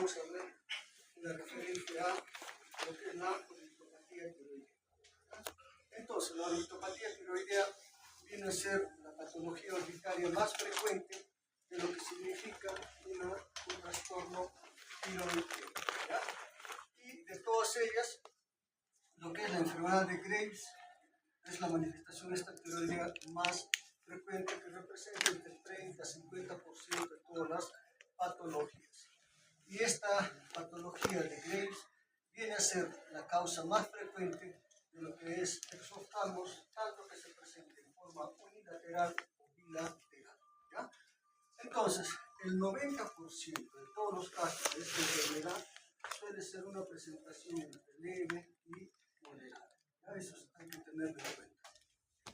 vamos a ver la referencia a lo que es la orbitopatía tiroidea. Entonces, la orbitopatía tiroidea viene a ser la patología orbitaria más frecuente de lo que significa un trastorno tiroideo. Y de todas ellas, lo que es la enfermedad de Graves es la manifestación esta tiroidea más frecuente, que representa entre el 30 a 50% de todas las patologías. Y esta patología de Graves viene a ser la causa más frecuente de lo que es exoftalmos, tanto que se presenta en forma unilateral o bilateral. ¿Ya? Entonces, el 90% de todos los casos de esta enfermedad suele ser una presentación entre leve y moderada. ¿Ya? Eso hay que tenerlo en cuenta.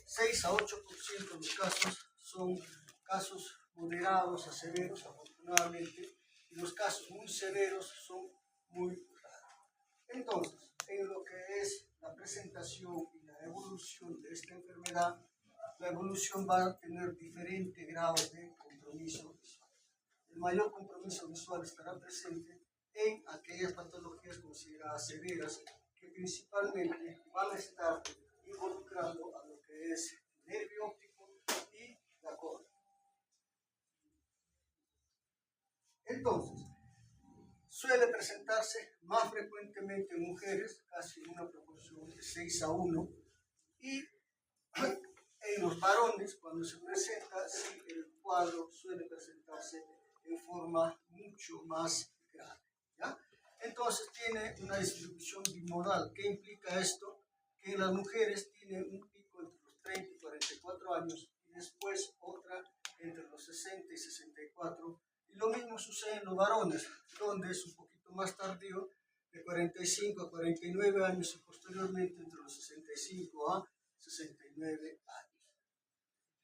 6 a 8% de los casos son casos moderados a severos, afortunadamente, y los casos muy severos son muy raros. Entonces, en lo que es la presentación y la evolución de esta enfermedad, la evolución va a tener diferentes grados de compromiso visual. El mayor compromiso visual estará presente en aquellas patologías consideradas severas, que principalmente van a estar involucrando a lo que es el nervio óptico y la córnea. Entonces, suele presentarse más frecuentemente en mujeres, casi en una proporción de 6 a 1, y en los varones, cuando se presenta, sí, el cuadro suele presentarse en forma mucho más grave. ¿Ya? Entonces tiene una distribución bimodal. ¿Qué implica esto? Que en las mujeres tiene un pico entre los 30 y 44 años y después otra entre los 60 y 64. Y lo mismo sucede en los varones, donde es un poquito más tardío, de 45 a 49 años y posteriormente entre los 65 a 69 años.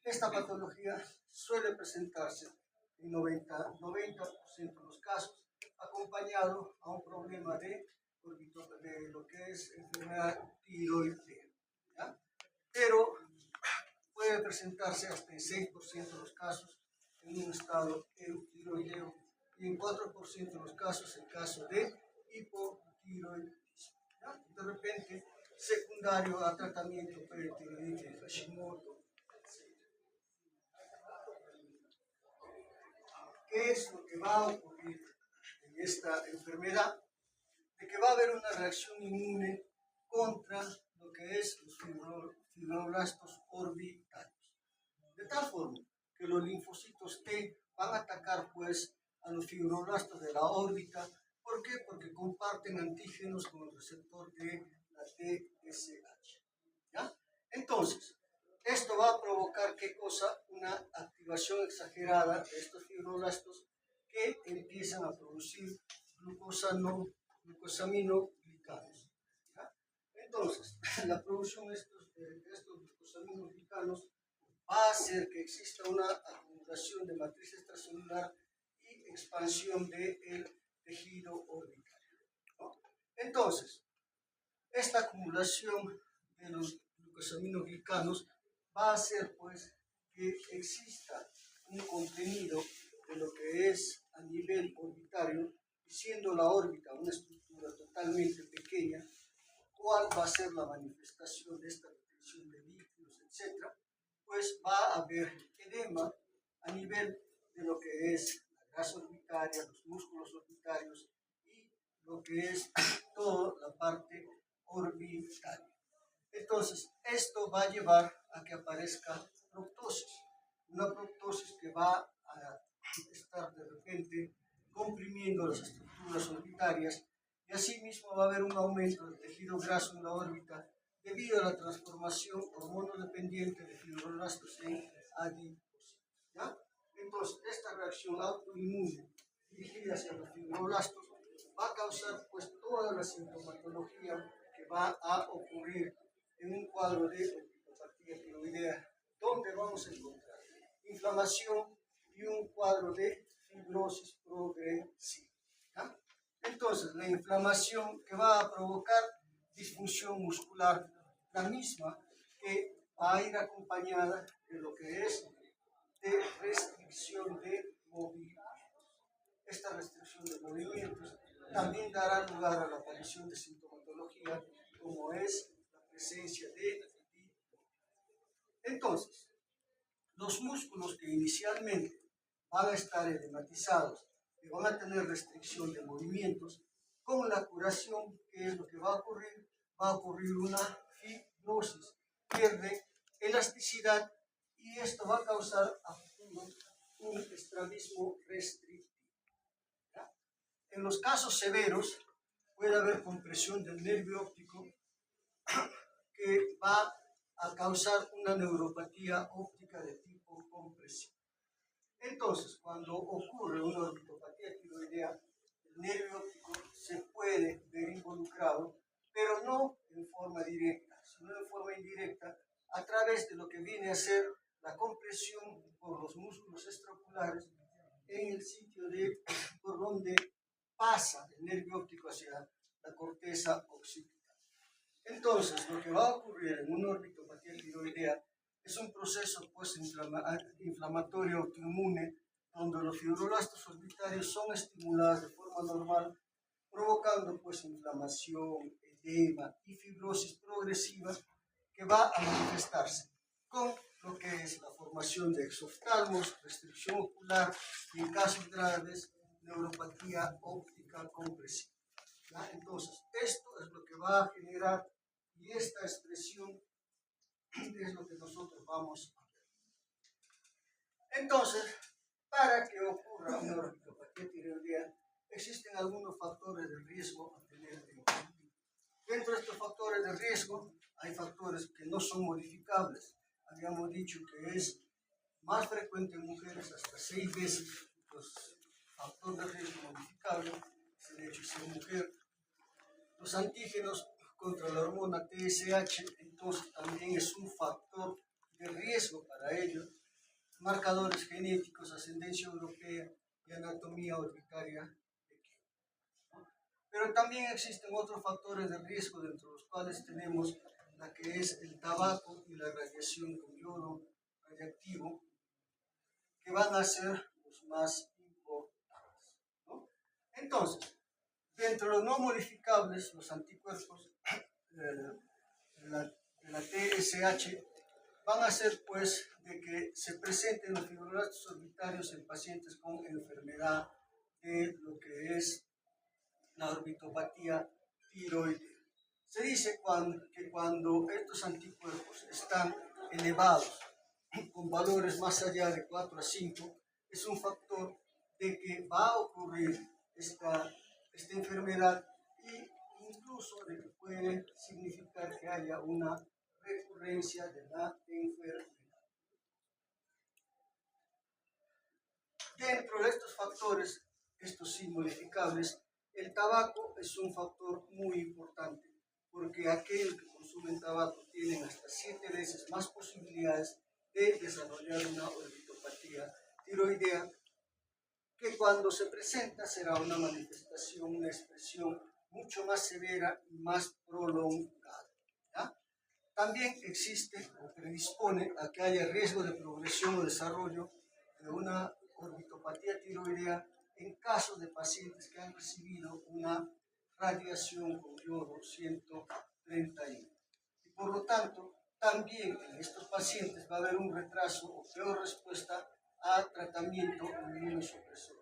Esta patología suele presentarse en 90% de los casos, acompañado a un problema de lo que es enfermedad tiroidea. ¿Ya? Pero puede presentarse hasta en 6% de los casos en un estado eutiroideo y en 4% de los casos en caso de hipotiroidismo. ¿Ya? De repente, secundario a tratamiento peritiroides de Hashimoto. ¿Qué es lo que va a ocurrir en esta enfermedad? De que va a haber una reacción inmune contra lo que es los fibroblastos orbitarios. De tal forma que los linfocitos T van a atacar pues a los fibroblastos de la órbita. ¿Por qué? Porque comparten antígenos con el receptor de la TSH. ¿Ya? Entonces, esto va a provocar, ¿qué cosa? Una activación exagerada de estos fibroblastos que empiezan a producir glucosaminoglicanos. ¿Ya? Entonces, la producción de estos glucosaminoglicanos va a hacer que exista una acumulación de matriz extracelular y expansión del tejido orbitario. ¿No? Entonces, esta acumulación de los glucosaminoglicanos va a hacer pues que exista un contenido de lo que es a nivel orbitario, y siendo la órbita una estructura totalmente pequeña, ¿cuál va a ser la manifestación de esta retención de líquidos, etcétera? Pues va a haber edema a nivel de lo que es la grasa orbitaria, los músculos orbitarios y lo que es toda la parte orbitaria. Entonces, esto va a llevar a que aparezca proptosis, una proptosis que va a estar de repente comprimiendo las estructuras orbitarias, y asimismo va a haber un aumento del tejido graso en la órbita debido a la transformación hormonodependiente de fibroblastos en adipocitos. ¿Ya? Entonces, esta reacción autoinmune dirigida hacia los fibroblastos va a causar pues toda la sintomatología que va a ocurrir en un cuadro de orbitopatía tiroidea, donde vamos a encontrar inflamación y un cuadro de fibrosis progresiva. ¿Ya? Entonces, la inflamación que va a provocar disfunción muscular, la misma que va a ir acompañada de lo que es de restricción de movilidad. esta restricción de movimientos también dará lugar a la aparición de sintomatología como es la presencia de... Entonces, los músculos que inicialmente van a estar edematizados y van a tener restricción de movimientos, con la curación, ¿qué es lo que va a ocurrir? Va a ocurrir una fibrosis, pierde elasticidad y esto va a causar a futuro un estrabismo restrictivo. ¿Ya? En los casos severos puede haber compresión del nervio óptico que va a causar una neuropatía óptica de tipo compresivo. Entonces, cuando ocurre una orbitopatía tiroidea, el nervio óptico se puede ver involucrado, pero no en forma directa, sino en forma indirecta, a través de lo que viene a ser la compresión por los músculos extraoculares en el sitio por donde pasa el nervio óptico hacia la corteza occipital. Entonces, lo que va a ocurrir en una orbitopatía tiroidea es un proceso pues, inflamatorio autoinmune, donde los fibroblastos orbitarios son estimulados de forma normal, provocando pues, inflamación, edema y fibrosis progresiva que va a manifestarse con lo que es la formación de exoftalmos, restricción ocular y en casos graves, neuropatía óptica compresiva. ¿Ya? Entonces, esto es lo que va a generar y esta expresión es lo que nosotros vamos a ver. Entonces, para que ocurra una orbitopatía tiroidea, existen algunos factores de riesgo a tener en cuenta. Dentro de estos factores de riesgo, hay factores que no son modificables. Habíamos dicho que es más frecuente en mujeres, hasta 6 veces. Los factores de riesgo modificables es el hecho de ser mujer. Los antígenos contra la hormona TSH, entonces también es un factor de riesgo para ellos. Marcadores genéticos, ascendencia europea y anatomía orbitaria pequeña. Pero también existen otros factores de riesgo, dentro de los cuales tenemos la que es el tabaco y la radiación con yodo radiactivo, que van a ser los más importantes, ¿no? Entonces, dentro de los no modificables, los anticuerpos de la TSH van a ser pues de que se presenten los fibroblastos orbitarios en pacientes con enfermedad de lo que es la orbitopatía tiroidea. Se dice que cuando estos anticuerpos están elevados con valores más allá de 4 a 5, es un factor de que va a ocurrir esta enfermedad e incluso de que puede significar que haya una recurrencia de la enfermedad. Dentro de estos factores, estos sí modificables, el tabaco es un factor muy importante, porque aquellos que consumen tabaco tienen hasta 7 veces más posibilidades de desarrollar una orbitopatía tiroidea, que cuando se presenta será una manifestación, una expresión mucho más severa y más prolongada. ¿Ya? También existe o predispone a que haya riesgo de progresión o desarrollo de una orbitopatía tiroidea en caso de pacientes que han recibido una radiación con yodo 131. Y por lo tanto, también en estos pacientes va a haber un retraso o peor respuesta a tratamiento inmunosupresor,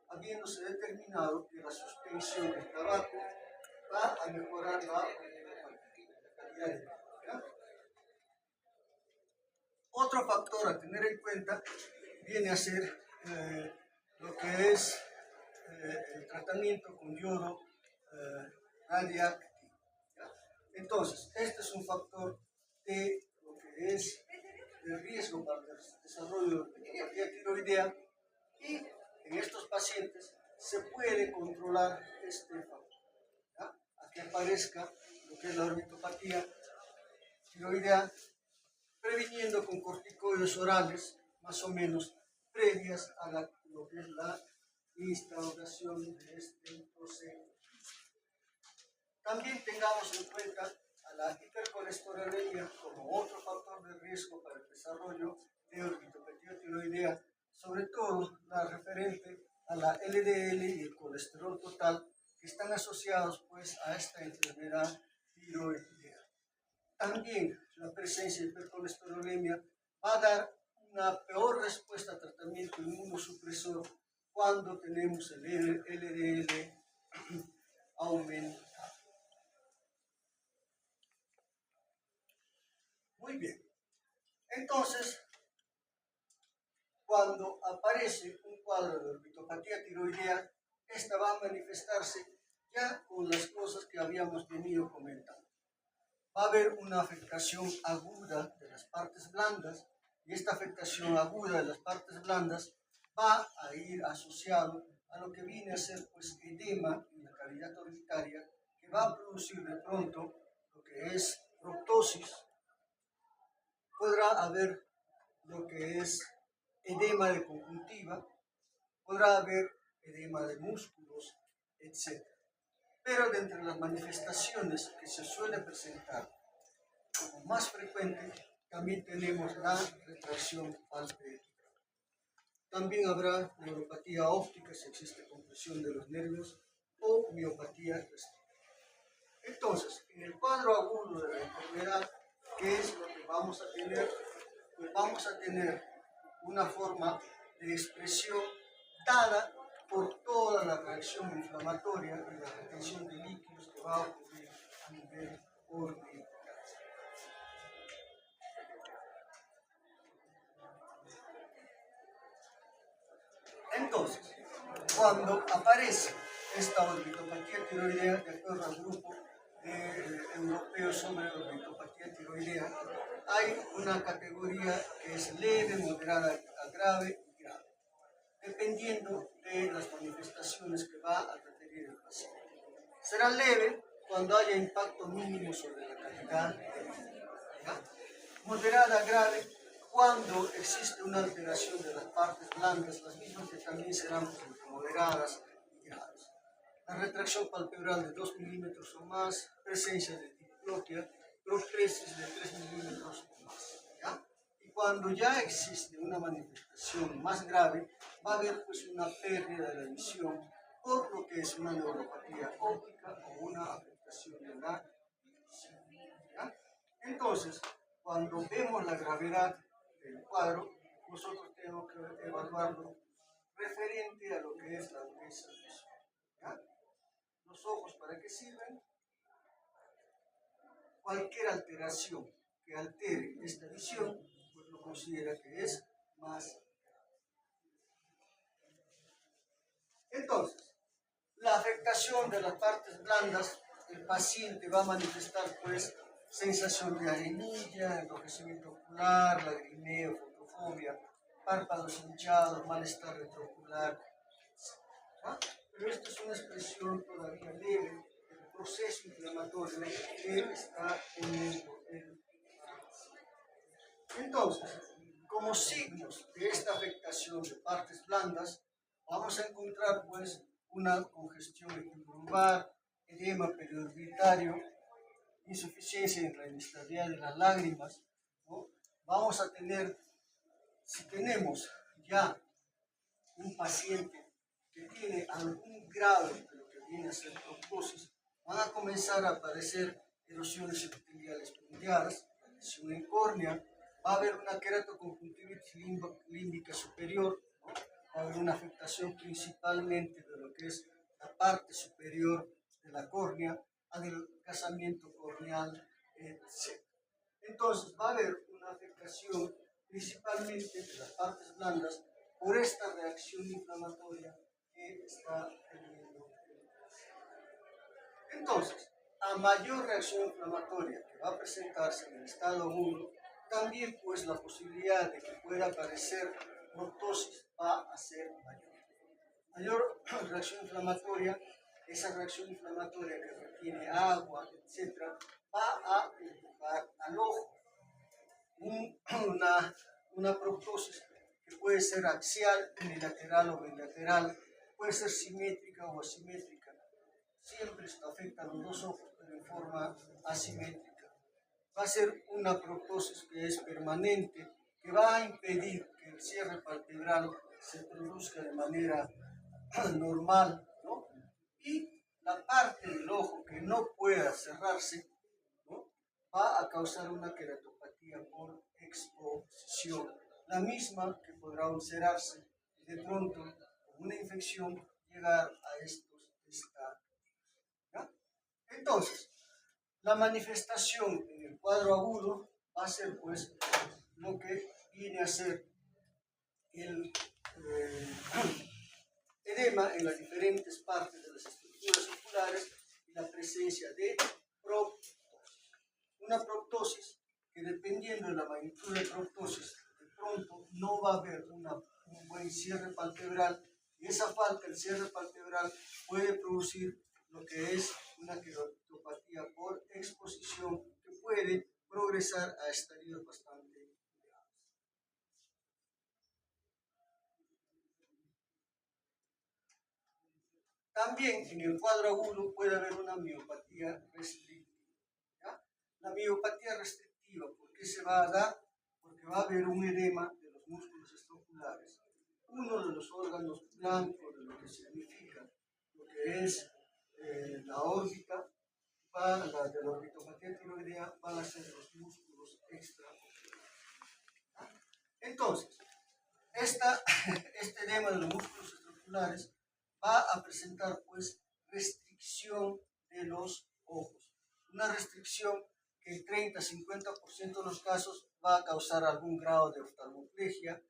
habiéndose determinado que la suspensión del tabaco va a mejorar la calidad de vida. ¿Ya? Otro factor a tener en cuenta viene a ser lo que es el tratamiento con yodo radiactivo. ¿Ya? Entonces, este es un factor de lo que es el riesgo para el desarrollo de orbitopatía tiroidea, y en estos pacientes se puede controlar este factor, ¿ya? A que aparezca lo que es la orbitopatía tiroidea, previniendo con corticoides orales, más o menos previas a lo que es la instauración de este proceso. También tengamos en cuenta a la hipercolesterolemia como otro factor de riesgo para el desarrollo de orbitopatía tiroidea, sobre todo la referente a la LDL y el colesterol total que están asociados pues a esta enfermedad tiroidea. También la presencia de hipercolesterolemia va a dar una peor respuesta al tratamiento inmunosupresor cuando tenemos el LDL aumentado. Muy bien. Entonces, cuando aparece un cuadro de orbitopatía tiroidea, esta va a manifestarse ya con las cosas que habíamos venido comentando. Va a haber una afectación aguda de las partes blandas y esta afectación aguda de las partes blandas va a ir asociado a lo que viene a ser pues edema en la cavidad orbitaria que va a producir de pronto lo que es proptosis. Podrá haber lo que es edema de conjuntiva, podrá haber edema de músculos, etc. Pero de entre las manifestaciones que se suele presentar como más frecuente, también tenemos la retracción palpebral. También habrá neuropatía óptica si existe compresión de los nervios o miopatía restrictiva. Entonces, en el cuadro agudo de la enfermedad, ¿qué es lo que vamos a tener? Pues vamos a tener una forma de expresión dada por toda la reacción inflamatoria y la retención de líquidos que va a ocurrir a nivel orbital. Entonces, cuando aparece esta orbitopatía tiroidea, de acuerdo al grupo europeo sobre orbitopatía tiroidea, hay una categoría que es leve, moderada a grave y grave, dependiendo de las manifestaciones que va a requerir el paciente. Será leve cuando haya impacto mínimo sobre la calidad de vida. Moderada a grave cuando existe una alteración de las partes blandas, las mismas que también serán moderadas y graves. La retracción palpebral de 2 milímetros o más, presencia de diplopia, proptesis de 3 milímetros o más. ¿Ya? Y cuando ya existe una manifestación más grave, va a haber pues una pérdida de la visión por lo que es una neuropatía óptica o una afectación de la visión. ¿Ya? Entonces, cuando vemos la gravedad del cuadro, nosotros tenemos que evaluarlo referente a lo que es la dureza visual. ¿Ya? Los ojos, ¿para qué sirven? Cualquier alteración que altere esta visión, pues lo considera que es más. Entonces, la afectación de las partes blandas, el paciente va a manifestar pues sensación de arenilla, enrojecimiento ocular, lagrimeo, fotofobia, párpados hinchados, malestar retroocular. ¿Ah? Pero esto es una expresión todavía leve del proceso inflamatorio que está teniendo el paciente. Entonces, como signos de esta afectación de partes blandas, vamos a encontrar pues una congestión lumbar, edema periorbitario, insuficiencia en la inestabilidad de las lágrimas, ¿no? Vamos a tener, si tenemos ya un paciente que tiene algún grado de lo que viene a ser proptosis, van a comenzar a aparecer erosiones epiteliales punteadas, lesión en córnea, va a haber una queratoconjuntivitis límbica superior, ¿no? Va a haber una afectación principalmente de lo que es la parte superior de la córnea, adelgazamiento corneal, etc. Entonces va a haber una afectación principalmente de las partes blandas por esta reacción inflamatoria que está teniendo el paciente. Entonces, a mayor reacción inflamatoria que va a presentarse en el estado agudo, también pues la posibilidad de que pueda aparecer proptosis va a ser mayor. Mayor reacción inflamatoria, esa reacción inflamatoria que retiene agua, etc., va a empujar al ojo. Una proptosis que puede ser axial, unilateral o bilateral, puede ser simétrica o asimétrica. Siempre esto afecta a los dos ojos, pero en forma asimétrica. Va a ser una proptosis que es permanente, que va a impedir que el cierre palpebral se produzca de manera normal, ¿no? Y la parte del ojo que no pueda cerrarse, ¿no? Va a causar una queratopatía por exposición, la misma que podrá ulcerarse y de pronto, con una infección, llegar a estos estados. ¿Ya? Entonces, la manifestación en el cuadro agudo va a ser pues lo que viene a ser el edema en las diferentes partes de las estructuras oculares y la presencia de proptosis. Una proptosis que, dependiendo de la magnitud de proptosis, de pronto no va a haber un buen cierre palpebral, y esa falta del cierre palpebral puede producir lo que es una queratopatía por exposición, que puede progresar a estadios bastante graves. También en el cuadro agudo puede haber una miopatía restrictiva. ¿Ya? La miopatía restrictiva, ¿por qué se va a dar? Porque va a haber un edema de los músculos escrofulares. Uno de los órganos blancos de lo que significa lo que es la órbita, la de la orbitopatía tiroidea, van a ser los músculos extraoculares. Entonces, este edema de los músculos escrofulares va a presentar pues restricción de los ojos. Una restricción que en 30-50% de los casos va a causar algún grado de oftalmoplegia,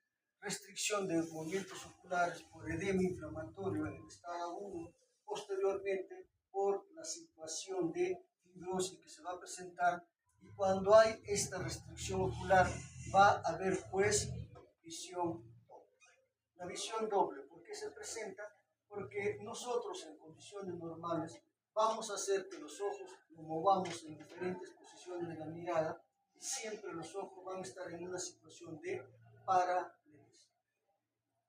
restricción de movimientos oculares por edema inflamatorio en el estado agudo, posteriormente por la situación de fibrosis que se va a presentar, y cuando hay esta restricción ocular va a haber pues visión doble. La visión doble, ¿por qué se presenta? Porque nosotros en condiciones normales vamos a hacer que los ojos nos movamos en diferentes posiciones de la mirada, y siempre los ojos van a estar en una situación de paralelismo.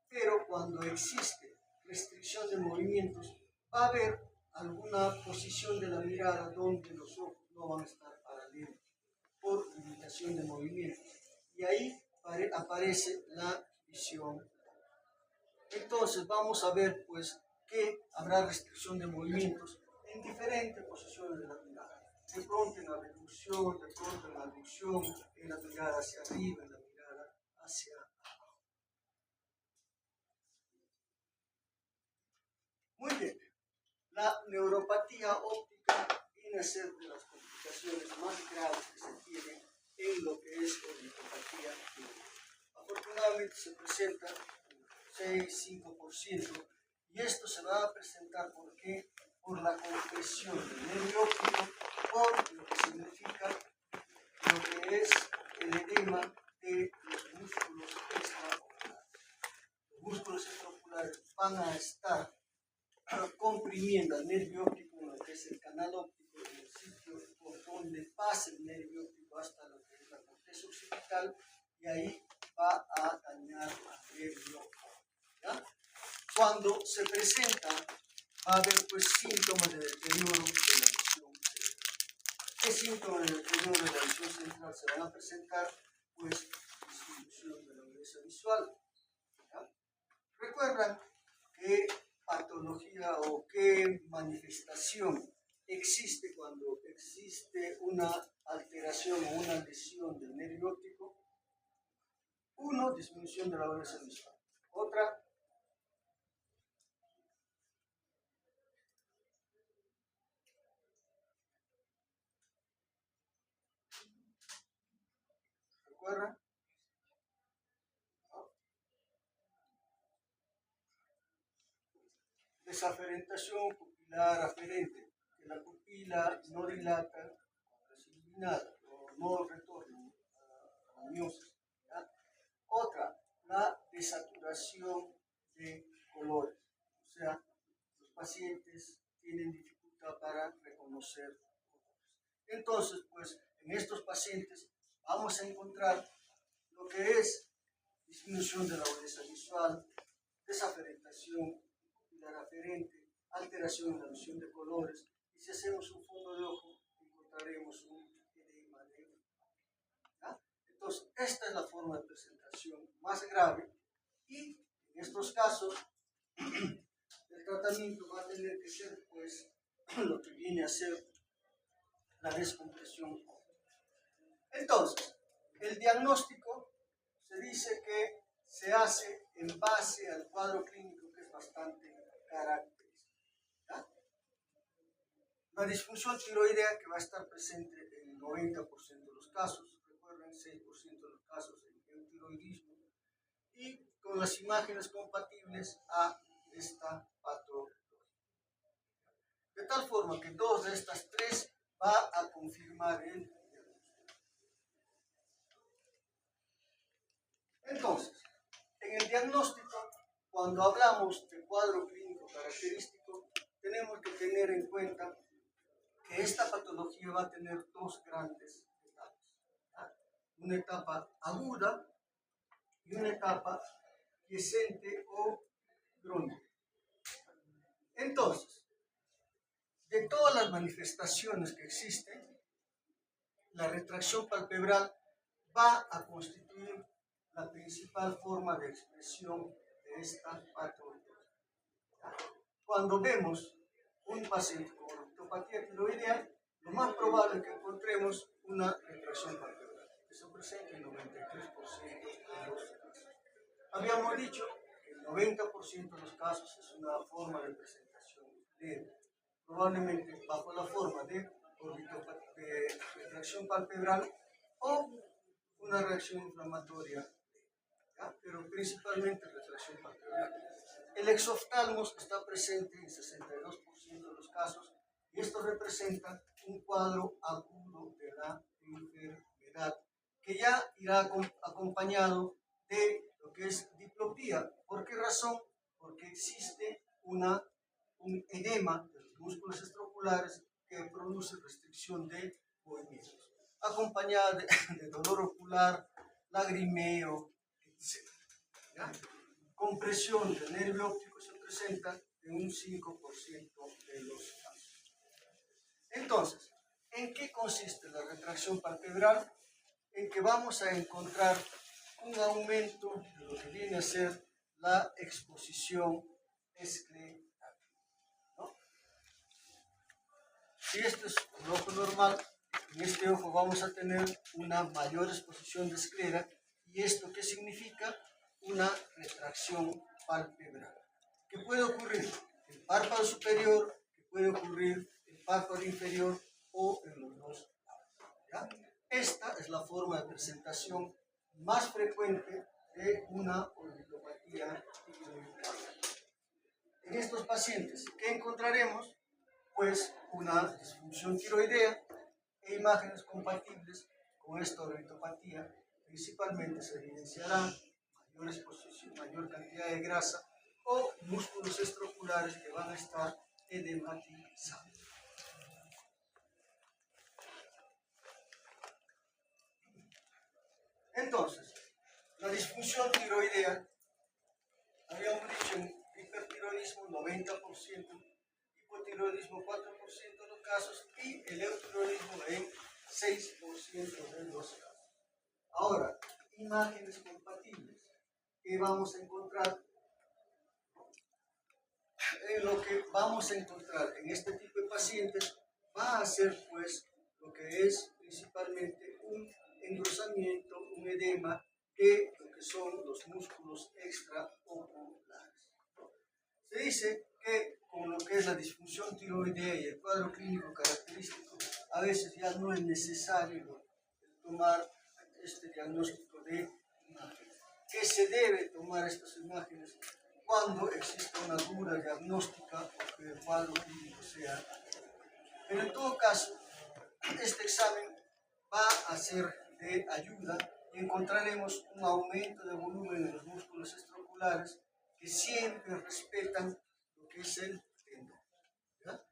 Pero cuando existe restricción de movimientos, va a haber alguna posición de la mirada donde los ojos no van a estar paralelos por limitación de movimientos, y ahí aparece la visión. Entonces vamos a ver pues que habrá restricción de movimientos en diferentes posiciones de la mirada. De pronto en la reducción, de pronto en la aducción, en la mirada hacia arriba, en la mirada hacia abajo. Muy bien. La neuropatía óptica viene a ser de las complicaciones más graves que se tienen en lo que es orbitopatía. Afortunadamente se presenta 6-5%, y esto se va a presentar porque por la compresión del nervio óptico, por lo que significa lo que es el edema de los músculos extraoculares. Los músculos extraoculares van a estar comprimiendo al nervio óptico en lo que es el canal óptico, en el sitio por donde pasa el nervio óptico hasta lo que es la corteza occipital, y ahí va a dañar al nervio óptico. ¿Ya? Cuando se presenta, va a haber pues síntomas de deterioro de la visión central. ¿Qué síntomas de deterioro de la visión central se van a presentar? Pues disminución de la agudeza visual. ¿Ya? Recuerdan qué patología o qué manifestación existe cuando existe una alteración o una lesión del nervio óptico. Uno, disminución de la agudeza visual. Otra, ¿recuerdan? Desaferentación pupilar aferente, que la pupila no dilata, es eliminada, no retorna a la miosis. ¿Ya? Otra, la desaturación de colores, o sea, los pacientes tienen dificultad para reconocer colores. Entonces, pues, en estos pacientes vamos a encontrar lo que es disminución de la agudeza visual, desaferentación pupilar aferente, alteración en la visión de colores, y si hacemos un fondo de ojo encontraremos un edema de. ¿Ya? Entonces, esta es la forma de presentación más grave, y en estos casos el tratamiento va a tener que ser, pues, lo que viene a ser la descompresión. Entonces, el diagnóstico se dice que se hace en base al cuadro clínico, que es bastante característico. ¿Ya? La disfunción tiroidea, que va a estar presente en el 90% de los casos, recuerden, 6% de los casos en tiroidismo, y con las imágenes compatibles a esta patología. De tal forma que dos de estas tres va a confirmar el diagnóstico. Entonces, en el diagnóstico, cuando hablamos de cuadro clínico característico, tenemos que tener en cuenta que esta patología va a tener dos grandes etapas, ¿ya? Una etapa aguda y una etapa quiescente o crónica. Entonces, de todas las manifestaciones que existen, la retracción palpebral va a constituir la principal forma de expresión de esta patología. Cuando vemos un paciente con orbitopatía tiroidea, lo más probable es que encontremos una retracción palpebral. Eso presenta el 93% de los casos. Habíamos dicho que el 90% de los casos es una forma de presentación leve, probablemente bajo la forma de retracción palpebral o una reacción inflamatoria, ¿ya? Pero principalmente retracción palpebral. El exoftalmos está presente en 62% de los casos y esto representa un cuadro agudo de la enfermedad que ya irá acompañado de lo que es diplopía. ¿Por qué razón? Porque existe un edema de los músculos extraoculares que produce restricción de movimientos, acompañada de dolor ocular, lagrimeo, etc. ¿Ya? Compresión del nervio óptico se presenta en un 5% de los casos. Entonces, ¿en qué consiste la retracción palpebral? En que vamos a encontrar un aumento de lo que viene a ser la exposición escleral, ¿no? Si esto es un ojo normal, en este ojo vamos a tener una mayor exposición de esclera. ¿Y esto qué significa? Una retracción palpebral. ¿Qué puede ocurrir? El párpado superior, que puede ocurrir el párpado inferior o en los dos lados. ¿Ya? Esta es la forma de presentación más frecuente de una orbitopatía tiroidea. En estos pacientes, ¿qué encontraremos? Pues una disfunción tiroidea e imágenes compatibles con esta orbitopatía. Principalmente se evidenciará mayor exposición, mayor cantidad de grasa o músculos extraoculares que van a estar edematizados. Entonces, la disfunción tiroidea, habíamos dicho en hipertiroidismo 90%, hipotiroidismo 4% de los casos y el eutiroidismo en 6% de los casos. Ahora, imágenes compatibles. ¿Qué vamos a encontrar? Lo que vamos a encontrar en este tipo de pacientes va a ser, pues, lo que es principalmente un engrosamiento, un edema de lo que son los músculos extraoculares. Se dice que con lo que es la disfunción tiroidea y el cuadro clínico característico, a veces ya no es necesario tomar este diagnóstico de imágenes. ¿Qué se debe tomar estas imágenes? Cuando existe una duda diagnóstica o que el cuadro clínico sea. Pero en todo caso, este examen va a ser de ayuda y encontraremos un aumento de volumen en los músculos extraoculares que siempre respetan lo que es el tendón, ¿ya?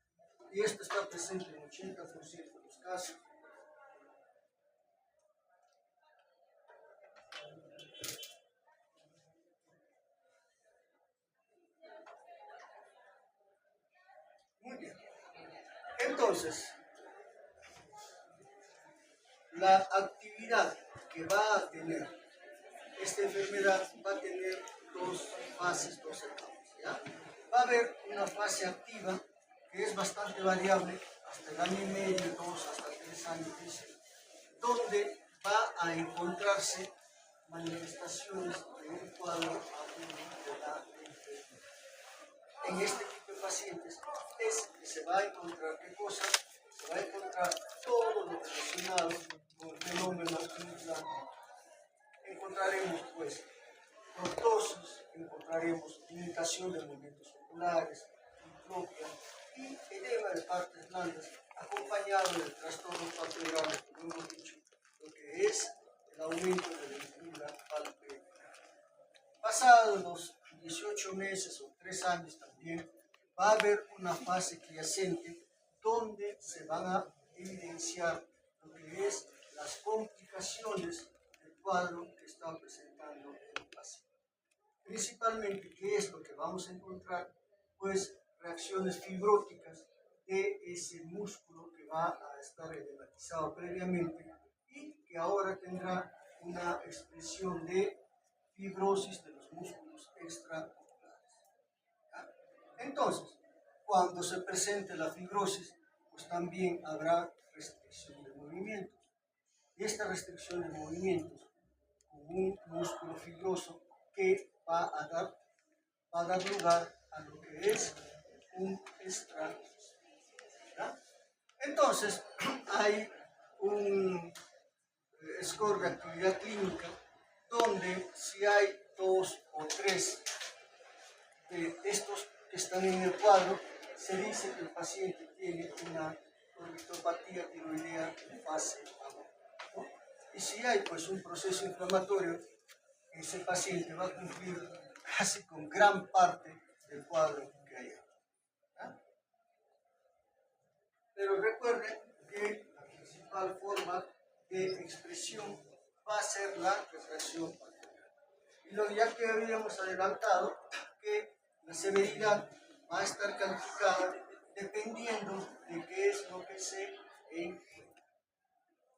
Y esto está presente en 80% de los casos. Muy bien. Entonces, la actividad que va a tener esta enfermedad va a tener dos fases, dos etapas, ¿ya? va a haber una fase activa que es bastante variable, hasta el año y medio, 2 hasta 3 años, dice, donde va a encontrarse manifestaciones de un cuadro agudo de la enfermedad. En este tipo de pacientes es que se va a encontrar, ¿qué cosa? Se va a encontrar todo lo relacionado con el fenómeno inflamatorio. Encontraremos pues proptosis, encontraremos limitación de movimientos oculares, diplopia y edema de partes blandas, acompañado del trastorno palpebral, como hemos dicho, lo que es el aumento de la influla palpebral. Pasados los 18 meses o 3 años también, va a haber una fase quiescente donde se van a evidenciar lo que es las complicaciones del cuadro que está presentando el paciente. Principalmente, ¿qué es lo que vamos a encontrar? Pues reacciones fibróticas de ese músculo que va a estar edematizado previamente y que ahora tendrá una expresión de fibrosis de los músculos extraoculares. Entonces, cuando se presente la fibrosis, pues también habrá restricción de movimientos. Y esta restricción de movimientos con un músculo fibroso que va a dar lugar a lo que es un estragos. Entonces, hay un score de actividad clínica donde si hay 2 o 3 de estos que están en el cuadro, se dice que el paciente tiene una orbitopatía tiroidea de fase aguda, ¿no? Y si hay pues un proceso inflamatorio, ese paciente va a cumplir casi con gran parte del cuadro que hay. Pero recuerden que la principal forma de expresión va a ser la retracción palpebral. Y ya que habíamos adelantado que la severidad va a estar calificada dependiendo de qué es lo que se encuentra.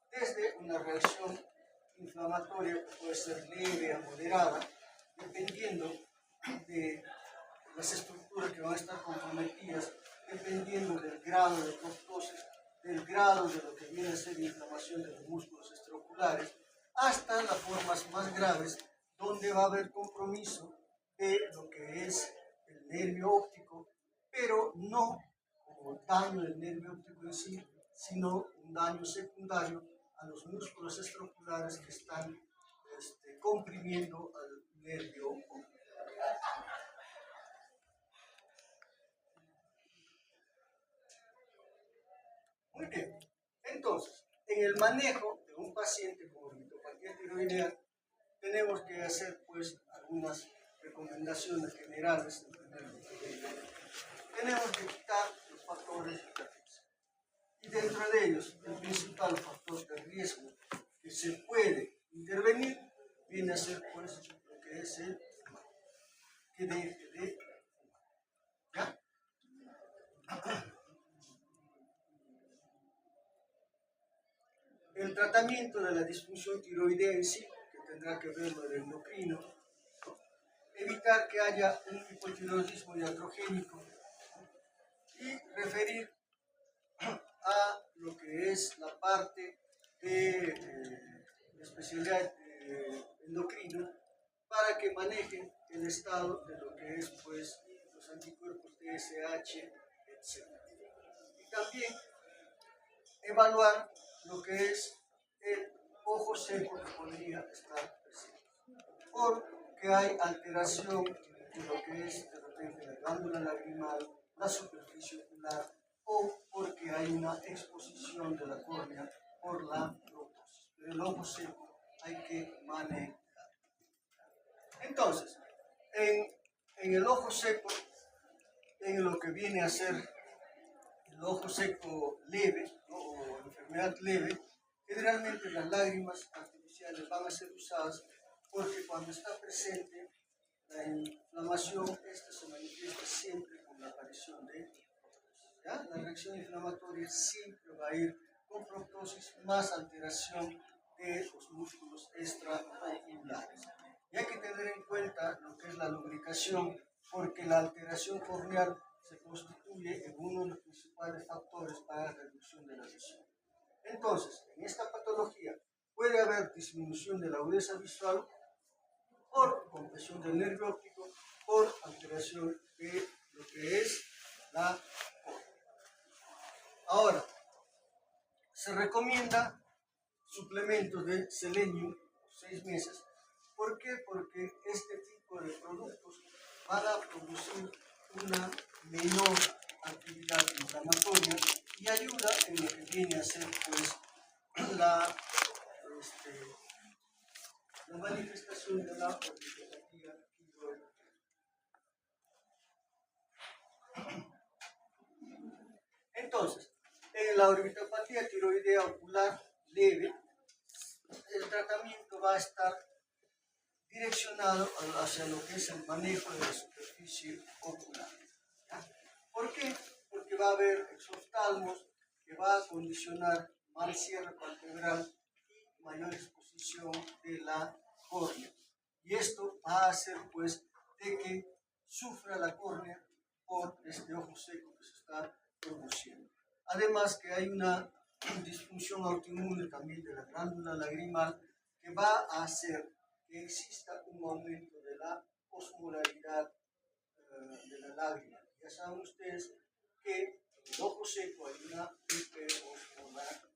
Desde una reacción inflamatoria que puede ser leve a moderada, dependiendo de las estructuras que van a estar comprometidas, dependiendo del grado de proptosis, del grado de lo que viene a ser inflamación de los músculos extraoculares, hasta las formas más graves, donde va a haber compromiso de lo que es el nervio óptico, pero no como daño del nervio óptico en sí, sino un daño secundario a los músculos extraoculares que están comprimiendo al nervio óptico. Muy bien, entonces, en el manejo de un paciente con orbitopatía tiroidea, tenemos que hacer pues algunas recomendaciones generales. Tenemos que quitar los factores de riesgo. Y dentro de ellos, el principal factor de riesgo que se puede intervenir viene a ser pues lo que es el que deje de fumar. ¿Ya? El tratamiento de la disfunción tiroidea en sí, que tendrá que ver con el endocrino, evitar que haya un hipotiroidismo iatrogénico y referir a lo que es la parte de especialidad endocrino para que manejen el estado de lo que es pues los anticuerpos TSH, etc. Y también evaluar lo que es el ojo seco que podría estar presente, porque hay alteración de lo que es de repente la glándula lagrimal, la superficie ocular, o porque hay una exposición de la córnea por la proptosis. Pero el ojo seco hay que manejar. Entonces, en el ojo seco, en lo que viene a ser el ojo seco leve, ¿no? O enfermedad leve, generalmente las lágrimas artificiales van a ser usadas porque cuando está presente la inflamación, esta se manifiesta siempre con la aparición de proptosis. ¿Ya? La reacción inflamatoria siempre va a ir con proptosis más alteración de los músculos extraoculares. Y hay que tener en cuenta lo que es la lubricación porque la alteración corneal se constituye en uno de los principales factores para la reducción de la lesión. Entonces, en esta patología puede haber disminución de la agudeza visual por compresión del nervio óptico, por alteración de lo que es la córnea. Ahora, se recomienda suplementos de selenio 6 meses. ¿Por qué? Porque este tipo de productos van a producir una menor actividad inflamatoria y ayuda en lo que viene a ser pues la, la manifestación de la orbitopatía tiroidea. Entonces, en la orbitopatía tiroidea ocular leve, el tratamiento va a estar direccionado hacia lo que es el manejo de la superficie ocular. ¿Ya? ¿Por qué? Porque va a haber exoftalmos que va a condicionar mal cierre palpebral y mayor exposición de la córnea. Y esto va a hacer pues de que sufra la córnea por este ojo seco que se está produciendo. Además que hay una disfunción autoinmune también de la glándula lagrimal que va a hacer que exista un aumento de la osmolaridad de la lágrima. Ya saben ustedes que en el ojo seco hay una hiperosmolaridad.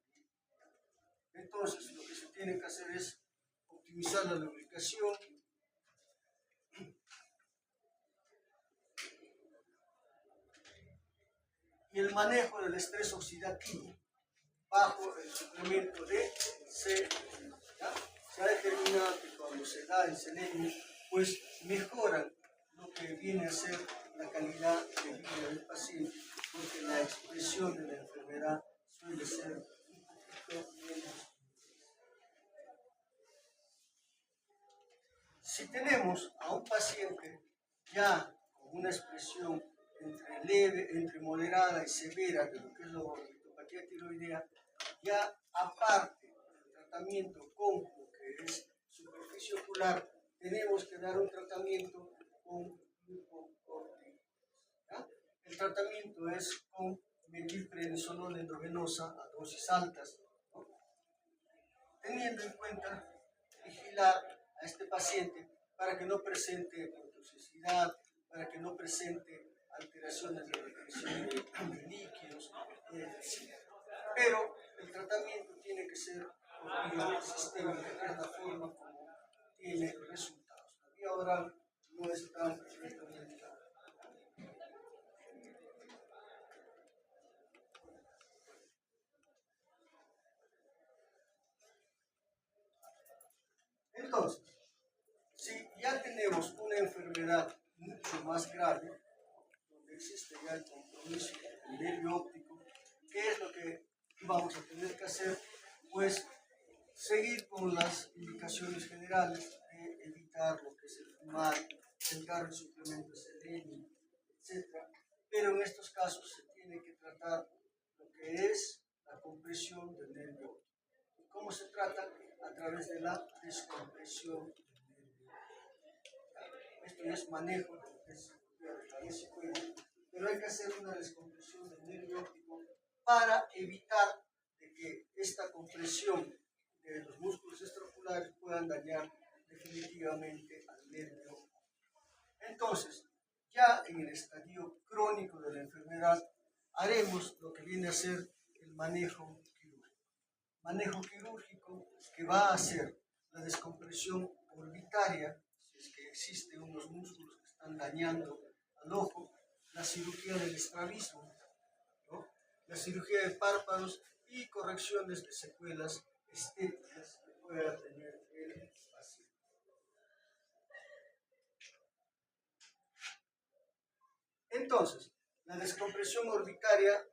Entonces, lo que se tiene que hacer es optimizar la lubricación, y el manejo del estrés oxidativo bajo el suplemento de selenio. Se ha determinado que cuando se da el selenio, pues mejoran lo que viene a ser la calidad de vida del paciente, porque la expresión de la enfermedad suele ser un poquito menos. Si tenemos a un paciente ya con una expresión entre leve, entre moderada y severa de lo que es la orbitopatía tiroidea, ya aparte del tratamiento con lo que es superficie ocular, tenemos que dar un tratamiento con glucocorticoides. El tratamiento es con metilprednisolona endovenosa a dosis altas, ¿no? Teniendo en cuenta vigilar a este paciente para que no presente toxicidad, para que no presente alteraciones de retención de líquidos, etc. Pero el tratamiento tiene que ser por vía sistémica, que es la forma como tiene resultados. La vía oral no es tan recomendada. Entonces, si ya tenemos una enfermedad mucho más grave, donde existe ya el compromiso del nervio óptico, ¿qué es lo que vamos a tener que hacer? Pues seguir con las indicaciones generales de evitar lo que es el fumar, sentar el suplemento de selenio, etc. Pero en estos casos se tiene que tratar lo que es la compresión del nervio óptico. ¿Y cómo se trata? A través de la descompresión del nervio óptico. Esto ya es manejo de lo que es la vesícula, pero hay que hacer una descompresión del nervio óptico para evitar de que esta compresión de los músculos extraoculares puedan dañar definitivamente al nervio óptico. Entonces, ya en el estadio crónico de la enfermedad, haremos lo que viene a ser el manejo quirúrgico. Manejo quirúrgico que va a hacer la descompresión orbitaria, si es que existen unos músculos que están dañando al ojo, la cirugía del estrabismo, ¿no? La cirugía de párpados y correcciones de secuelas estéticas que pueda tener el paciente. Entonces, la descompresión orbitaria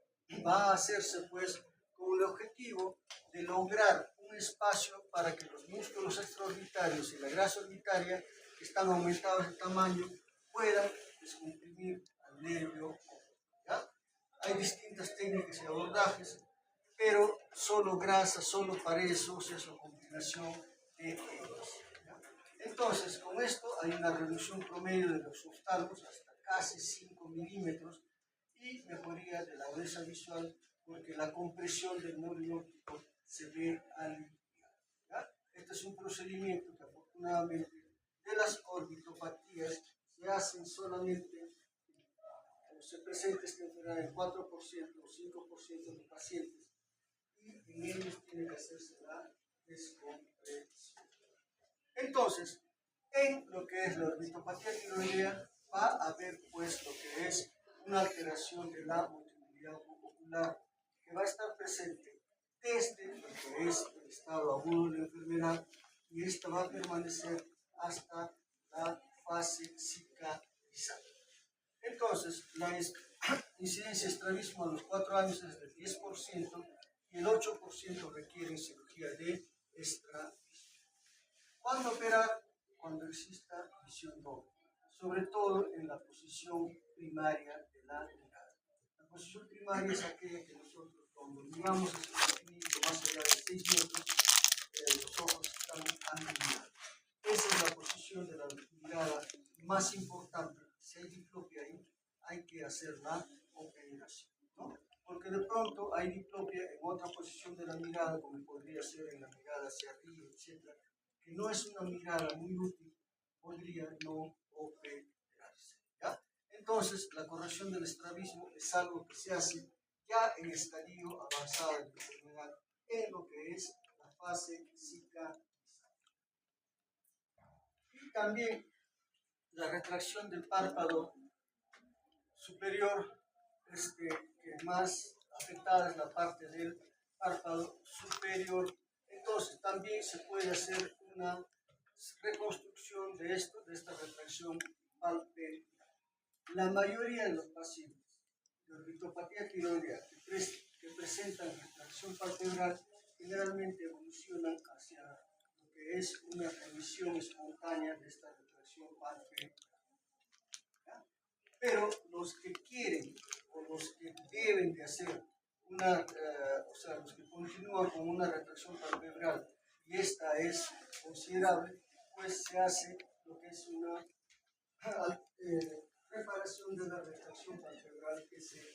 va a hacerse pues con el objetivo de lograr un espacio para que los músculos extraorbitarios y la grasa orbitaria, que están aumentados de tamaño, puedan descomprimir al nervio óptico. ¿Ya? Hay distintas técnicas y abordajes, pero solo grasa, solo paredes óseas o combinación de ellas. ¿Ya? Entonces, con esto hay una reducción promedio de los oftalmos hasta casi 5 milímetros y mejoría de la agudeza visual porque la compresión del nervio óptico se ve aliviada. Este es un procedimiento que afortunadamente de las orbitopatías se hacen solamente, se presenta esta enfermedad en 4% o 5% de pacientes y en ellos tiene que hacerse la descompresión. Entonces, en lo que es la orbitopatía tiroidea va a haber pues lo que es una alteración de la motilidad ocular que va a estar presente desde lo que es el estado agudo de la enfermedad y esta va a permanecer hasta la fase cicatrizante. Entonces, la incidencia de estrabismo a los 4 años es del 10% y el 8% requiere cirugía de estrabismo. ¿Cuándo operar? Cuando exista visión doble, sobre todo en la posición primaria de la mirada. La posición primaria es aquella que nosotros, cuando miramos hacia el infinito más allá de 6 metros, los ojos están alineados. Esa es la posición de la mirada más importante. Si hay diplopia ahí, hay que hacer la operación, ¿no? Porque de pronto hay diplopia en otra posición de la mirada, como podría ser en la mirada hacia arriba, etc., que no es una mirada muy útil, podría no operarse, ¿ya? Entonces, la corrección del estrabismo es algo que se hace ya en estadio avanzado de la enfermedad, en lo que es la fase cicatrizante. Y también la retracción del párpado superior, que más afectada es la parte del párpado superior. Entonces, también se puede hacer una reconstrucción de esto, de esta retracción palpebral. La mayoría de los pacientes de orbitopatía tiroidea que presentan retracción palpebral generalmente evolucionan hacia lo que es una remisión espontánea de esta retracción palpebral. Pero los que quieren o los que deben de hacer una, o sea, los que continúan con una retracción palpebral y esta es considerable, pues se hace lo que es una reparación de la retracción palpebral que se...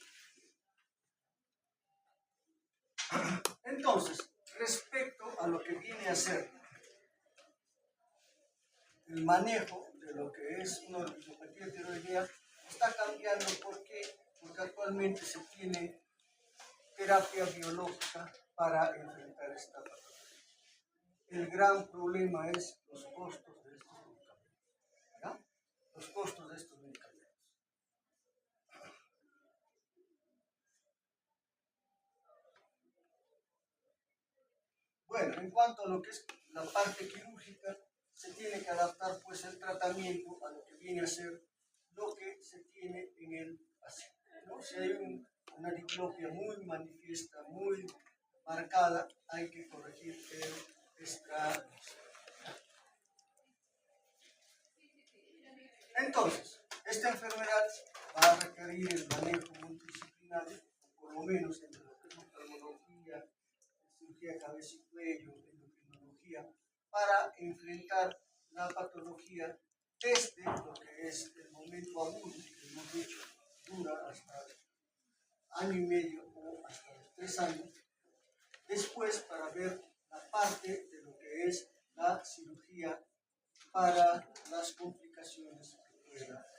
Entonces, respecto a lo que viene a ser el manejo de lo que es una orbitopatía tiroidea, está cambiando. ¿Por qué? Porque actualmente se tiene terapia biológica para enfrentar esta patología. El gran problema es los costos de estos medicamentos, ¿ya? Los costos de estos medicamentos. Bueno, en cuanto a lo que es la parte quirúrgica, se tiene que adaptar pues el tratamiento a lo que viene a ser lo que se tiene en el paciente, ¿no? Si hay una diplopia muy manifiesta, muy marcada, hay que corregir el estrabismo. Entonces, esta enfermedad va a requerir el manejo multidisciplinario, o por lo menos entre lo que es oftalmología, cirugía de cabeza y cuello, endocrinología, para enfrentar la patología desde lo que es el momento agudo, que hemos dicho, dura hasta año y medio o hasta los 3 años, después para ver la parte de lo que es la cirugía para las complicaciones que pueda.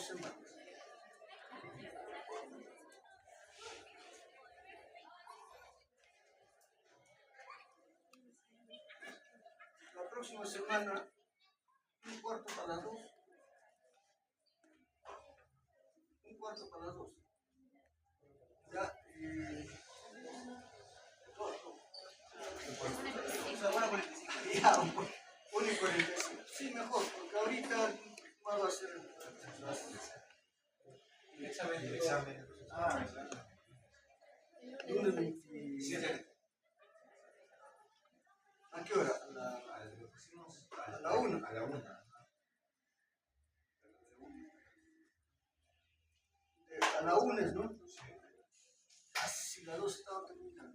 semanas. La próxima semana, 1/4 para las 2. 1/4 para las 2. Ya, o sea, 1:45. Ya, 1:45. Sí, mejor, porque ahorita más va a ser El examen. lunes 27. ¿A qué hora? A la 1. A la 1. A la 1, ¿no? Casi las 2 estaba terminando.